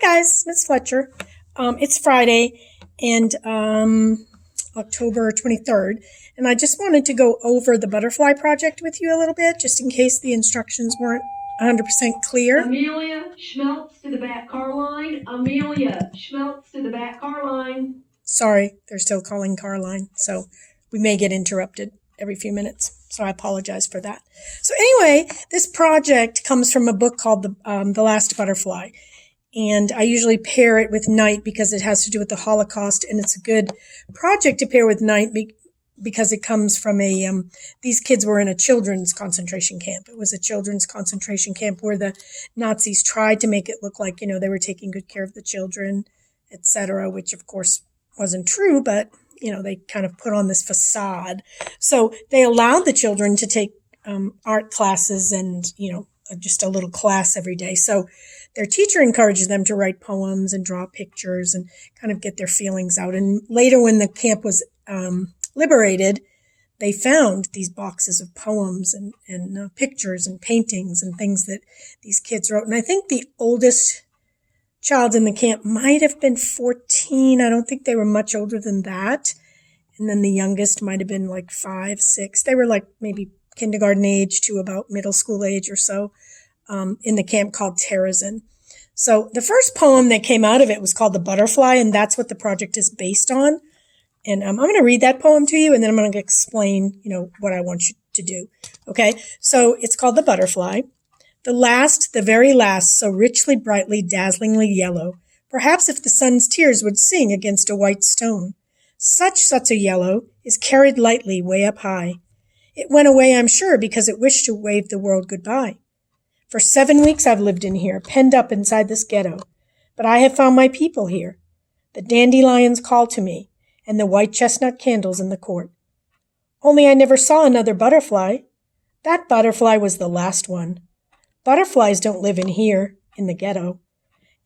guys, Miss Fletcher. It's Friday and October 23rd, and I just wanted to go over the butterfly project with you a little bit, just in case the instructions weren't 100% clear. Amelia Schmeltz to the back car line. Amelia Schmeltz to the back car line. Sorry, they're still calling car line, so we may get interrupted every few minutes. So I apologize for that. So anyway, this project comes from a book called The Last Butterfly. And I usually pair it with Night because it has to do with the Holocaust, and it's a good project to pair with Night because it comes from these kids were in a children's concentration camp. It was a children's concentration camp where the Nazis tried to make it look like, they were taking good care of the children, etc., which of course wasn't true, but, they kind of put on this facade. So they allowed the children to take art classes and, just a little class every day. So their teacher encourages them to write poems and draw pictures and kind of get their feelings out. And later when the camp was liberated, they found these boxes of poems and pictures and paintings and things that these kids wrote. And I think the oldest child in the camp might have been 14. I don't think they were much older than that. And then the youngest might have been like 5, 6. They were like maybe kindergarten age to about middle school age or so, in the camp called Terezin. So the first poem that came out of it was called The Butterfly, and that's what the project is based on. And I'm going to read that poem to you, and then I'm going to explain, what I want you to do. Okay, so it's called The Butterfly. The very last, so richly, brightly, dazzlingly yellow, perhaps if the sun's tears would sing against a white stone. Such a yellow is carried lightly way up high. It went away, I'm sure, because it wished to wave the world goodbye. For 7 weeks I've lived in here, penned up inside this ghetto. But I have found my people here. The dandelions call to me, and the white chestnut candles in the court. Only I never saw another butterfly. That butterfly was the last one. Butterflies don't live in here, in the ghetto.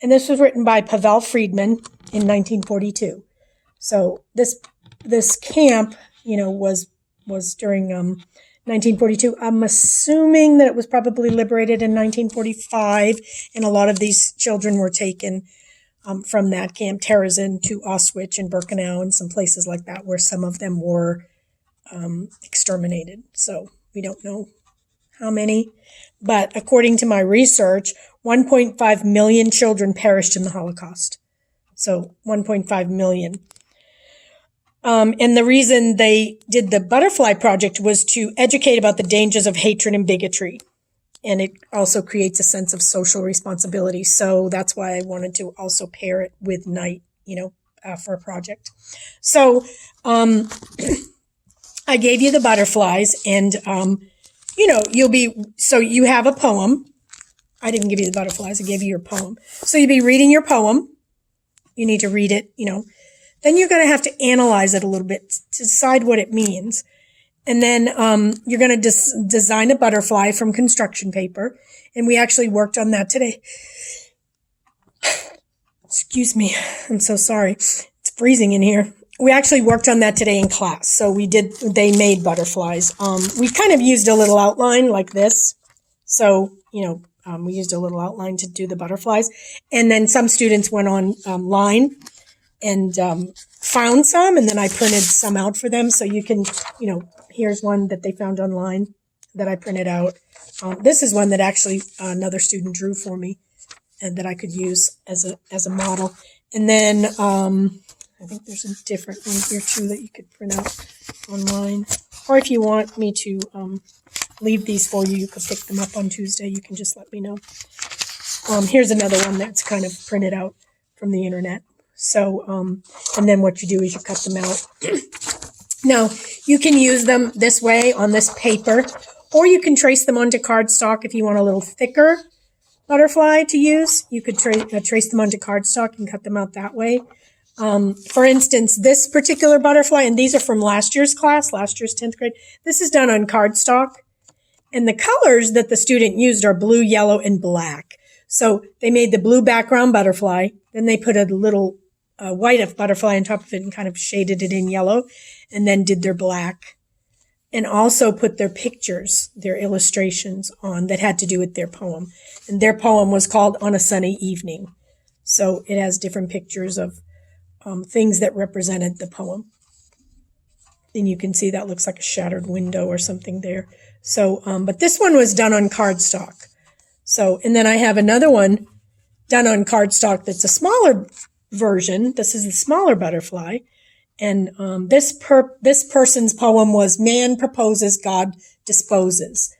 And this was written by Pavel Friedman in 1942. So this camp, was during 1942. I'm assuming that it was probably liberated in 1945, and a lot of these children were taken from that camp, Terezin, to Auschwitz and Birkenau and some places like that where some of them were exterminated. So we don't know how many, but according to my research, 1.5 million children perished in the Holocaust. So 1.5 million. And the reason they did the Butterfly Project was to educate about the dangers of hatred and bigotry. And it also creates a sense of social responsibility. So that's why I wanted to also pair it with Night, for a project. So I gave you the butterflies, and, you have a poem. I didn't give you the butterflies. I gave you your poem. So you'll be reading your poem. You need to read it, Then you're going to have to analyze it a little bit to decide what it means. And then you're going to design a butterfly from construction paper. And we actually worked on that today. Excuse me. I'm so sorry. It's freezing in here. We actually worked on that today in class. So they made butterflies. We kind of used a little outline like this. So, we used a little outline to do the butterflies. And then some students went online and found some, and then I printed some out for them. So you can, here's one that they found online that I printed out. This is one that actually another student drew for me and that I could use as a model. And then I think there's a different one here too that you could print out online. Or if you want me to leave these for you, you could pick them up on Tuesday. You can just let me know. Here's another one that's kind of printed out from the internet. So, and then what you do is you cut them out. Now, you can use them this way on this paper, or you can trace them onto cardstock if you want a little thicker butterfly to use. You could trace them onto cardstock and cut them out that way. For instance, this particular butterfly, and these are from last year's class, last year's 10th grade, this is done on cardstock. And the colors that the student used are blue, yellow, and black. So they made the blue background butterfly, then they put a little white butterfly on top of it and kind of shaded it in yellow, and then did their black, and also put their pictures, their illustrations on that had to do with their poem. And their poem was called On a Sunny Evening. So it has different pictures of things that represented the poem. And you can see that looks like a shattered window or something there. So, but this one was done on cardstock. So, and then I have another one done on cardstock that's a smaller version. This is the smaller butterfly. And this person's poem was Man Proposes, God Disposes.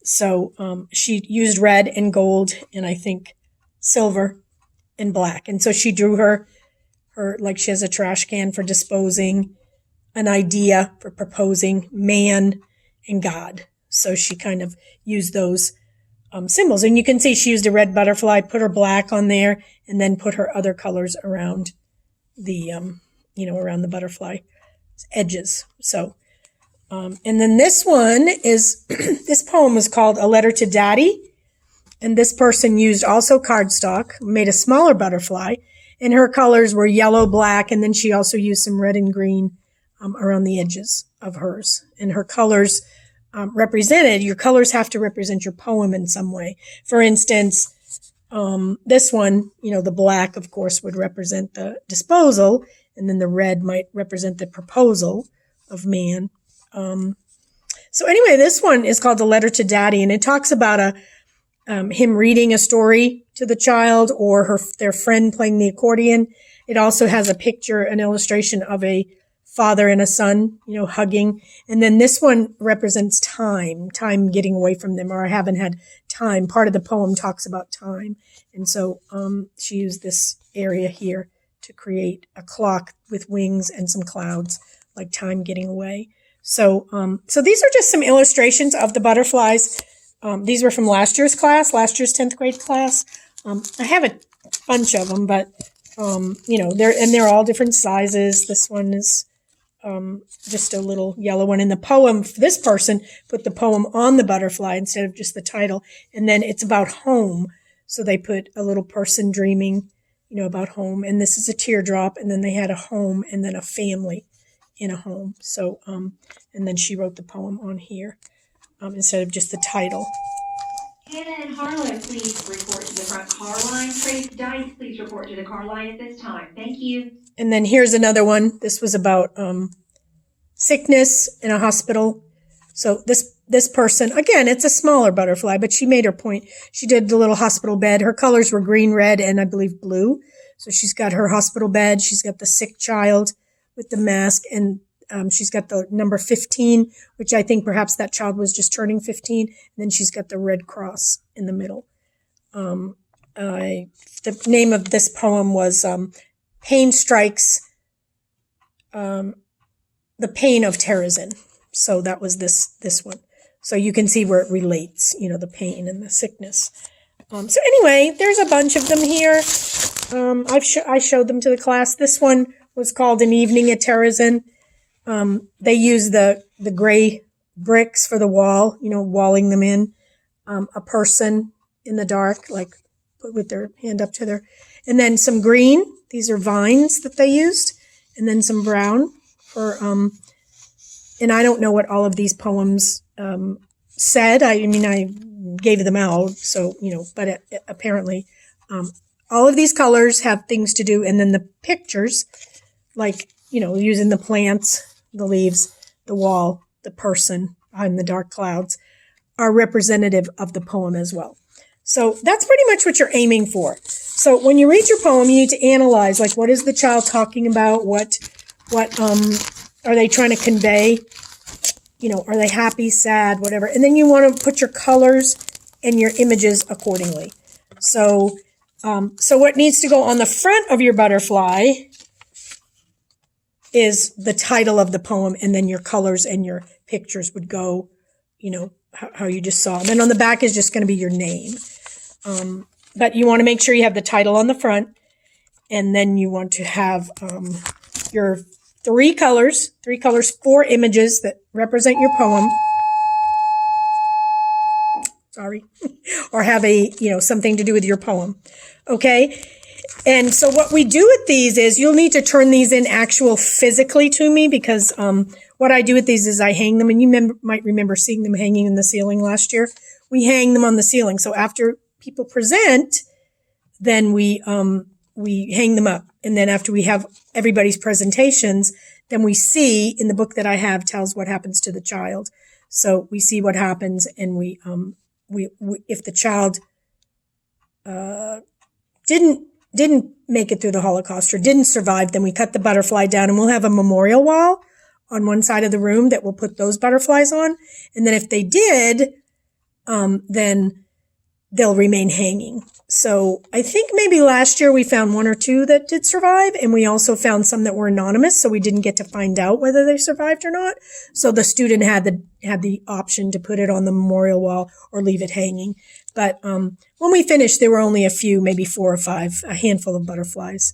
So she used red and gold and I think silver and black. And so she drew her like she has a trash can for disposing, an idea for proposing, man and God. So she kind of used those symbols. And you can see she used a red butterfly, put her black on there, and then put her other colors around the, around the butterfly edges. So, and then this one is, this poem is called A Letter to Daddy. And this person used also cardstock, made a smaller butterfly, and her colors were yellow, black, and then she also used some red and green around the edges of hers. And her colors your colors have to represent your poem in some way. For instance, this one, the black, of course, would represent the disposal, and then the red might represent the proposal of man. So anyway, this one is called A Letter to Daddy, and it talks about him reading a story to the child or their friend playing the accordion. It also has a picture, an illustration of a father and a son, hugging. And then this one represents time getting away from them, or I haven't had time. Part of the poem talks about time. And so she used this area here to create a clock with wings and some clouds, like time getting away. So these are just some illustrations of the butterflies. These were from last year's 10th grade class. I have a bunch of them, but, they're all different sizes. This one is just a little yellow one. In the poem, this person put the poem on the butterfly instead of just the title. And then it's about home. So they put a little person dreaming, about home. And this is a teardrop. And then they had a home and then a family in a home. So, and then she wrote the poem on here instead of just the title. Hannah and Harlow, please report to the front car line. Trace Dice, please report to the car line at this time. Thank you. And then here's another one. This was about sickness in a hospital. So this person, again, it's a smaller butterfly, but she made her point. She did the little hospital bed. Her colors were green, red, and I believe blue. So she's got her hospital bed. She's got the sick child with the mask, and she's got the number 15, which I think perhaps that child was just turning 15. And then she's got the Red Cross in the middle. The name of this poem was Pain Strikes, the Pain of Terrorism. So that was this one. So you can see where it relates, the pain and the sickness. So anyway, there's a bunch of them here. I showed them to the class. This one was called An Evening at Terrorism. They use the gray bricks for the wall, walling them in. A person in the dark, like with their hand up to their, and then some green. These are vines that they used, and then some brown for, and I don't know what all of these poems said. I gave them out, so, but apparently all of these colors have things to do, and then the pictures, like, using the plants, the leaves, the wall, the person behind the dark clouds, are representative of the poem as well. So that's pretty much what you're aiming for. So when you read your poem, you need to analyze, like, what is the child talking about? What are they trying to convey? Are they happy, sad, whatever? And then you want to put your colors and your images accordingly. So what needs to go on the front of your butterfly is the title of the poem, and then your colors and your pictures would go, how you just saw. And then on the back is just going to be your name. But you want to make sure you have the title on the front, and then you want to have your three colors, 4 images that represent your poem. Sorry. Or have something to do with your poem. Okay? And so what we do with these is you'll need to turn these in physically to me, because what I do with these is I hang them, and you might remember seeing them hanging in the ceiling last year. We hang them on the ceiling. So after people present, then we we hang them up. And then after we have everybody's presentations, then we see in the book that I have tells what happens to the child. So we see what happens, and we if the child didn't make it through the Holocaust or didn't survive, then we cut the butterfly down, and we'll have a memorial wall on one side of the room that we'll put those butterflies on. And then if they did, then they'll remain hanging. So I think maybe last year we found 1 or 2 that did survive, and we also found some that were anonymous, so we didn't get to find out whether they survived or not. So the student had the option to put it on the memorial wall or leave it hanging. But when we finished, there were only a few, maybe 4 or 5, a handful of butterflies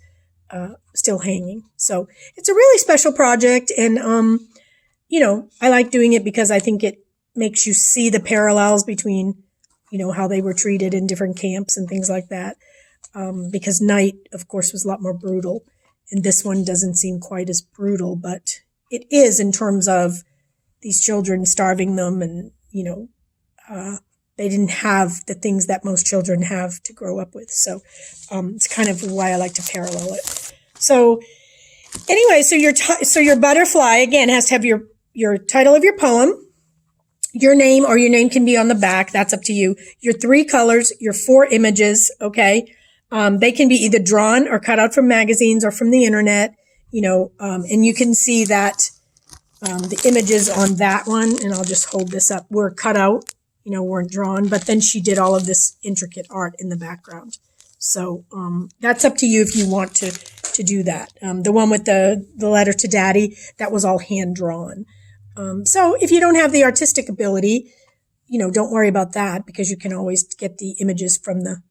still hanging. So it's a really special project, and I like doing it because I think it makes you see the parallels between how they were treated in different camps and things like that. Because night, of course, was a lot more brutal. And this one doesn't seem quite as brutal, but it is in terms of these children starving them, and, they didn't have the things that most children have to grow up with. So it's kind of why I like to parallel it. So anyway, so your butterfly, again, has to have your title of your poem, your name, or your name can be on the back. That's up to you. Your 3 colors, your 4 images. Okay. They can be either drawn or cut out from magazines or from the internet, and you can see that, the images on that one, and I'll just hold this up, were cut out, weren't drawn, but then she did all of this intricate art in the background. So, that's up to you if you want to do that. The one with the letter to Daddy, that was all hand drawn. So if you don't have the artistic ability, don't worry about that, because you can always get the images from the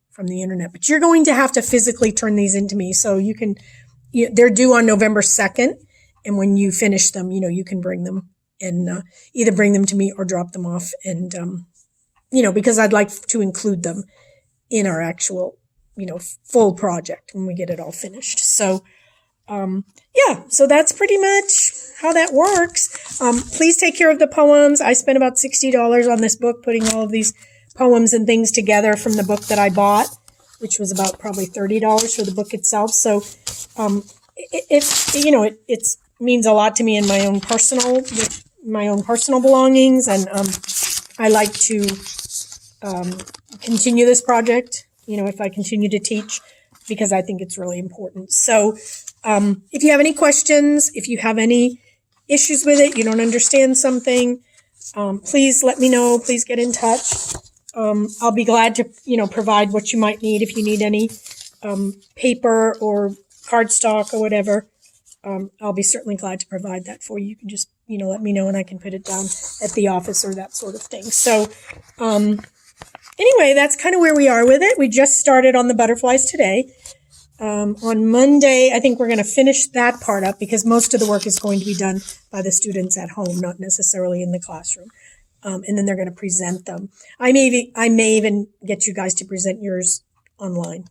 internet. But you're going to have to physically turn these into me. So they're due on November 2nd. And when you finish them, you can bring them, and either bring them to me or drop them off. And, because I'd like to include them in our actual, full project when we get it all finished. So, so that's pretty much how that works. Please take care of the poems. I spent about $60 on this book, putting all of these poems and things together from the book that I bought, which was about probably $30 for the book itself. So, it means a lot to me in my own personal belongings. And, I like to, continue this project, if I continue to teach, because I think it's really important. So, if you have any questions, if you have any issues with it, you don't understand something, please let me know. Please get in touch. I'll be glad to, provide what you might need. If you need any paper or cardstock or whatever, I'll be certainly glad to provide that for you. You can just, let me know, and I can put it down at the office or that sort of thing. So, anyway, that's kind of where we are with it. We just started on the butterflies today. On Monday, I think we're going to finish that part up, because most of the work is going to be done by the students at home, not necessarily in the classroom. And then they're going to present them. I may even get you guys to present yours online,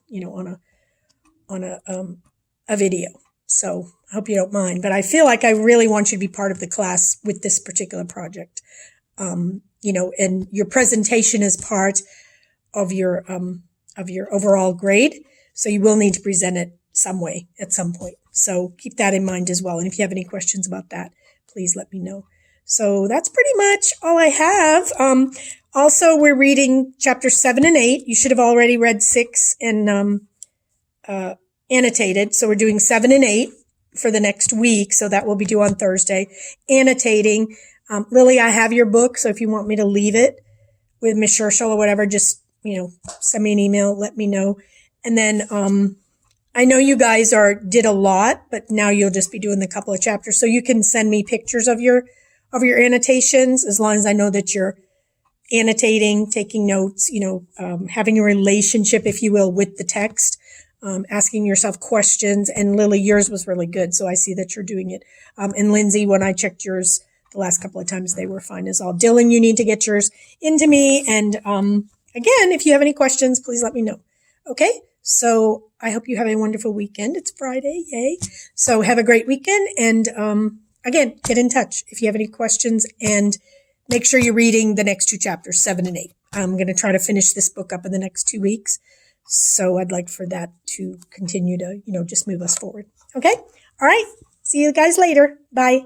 on a video. So I hope you don't mind, but I feel like I really want you to be part of the class with this particular project. And your presentation is part of your overall grade. So you will need to present it some way at some point. So keep that in mind as well. And if you have any questions about that, please let me know. So that's pretty much all I have. Also, we're reading chapters 7 and 8. You should have already read 6 and annotated. So we're doing 7 and 8 for the next week. So that will be due on Thursday. Annotating. Lily, I have your book. So if you want me to leave it with Miss Scherschel or whatever, just, send me an email, let me know. And then, I know you guys did a lot, but now you'll just be doing the couple of chapters. So you can send me pictures of your annotations, as long as I know that you're annotating, taking notes, having a relationship, if you will, with the text, asking yourself questions. And Lily, yours was really good. So I see that you're doing it. And Lindsay, when I checked yours the last couple of times, they were fine as all. Dylan, you need to get yours into me. And, again, if you have any questions, please let me know. Okay. So I hope you have a wonderful weekend. It's Friday. Yay. So have a great weekend. And, again, get in touch if you have any questions, and make sure you're reading the next 2 chapters, 7 and 8. I'm going to try to finish this book up in the next 2 weeks. So I'd like for that to continue to, just move us forward. Okay? All right. See you guys later. Bye.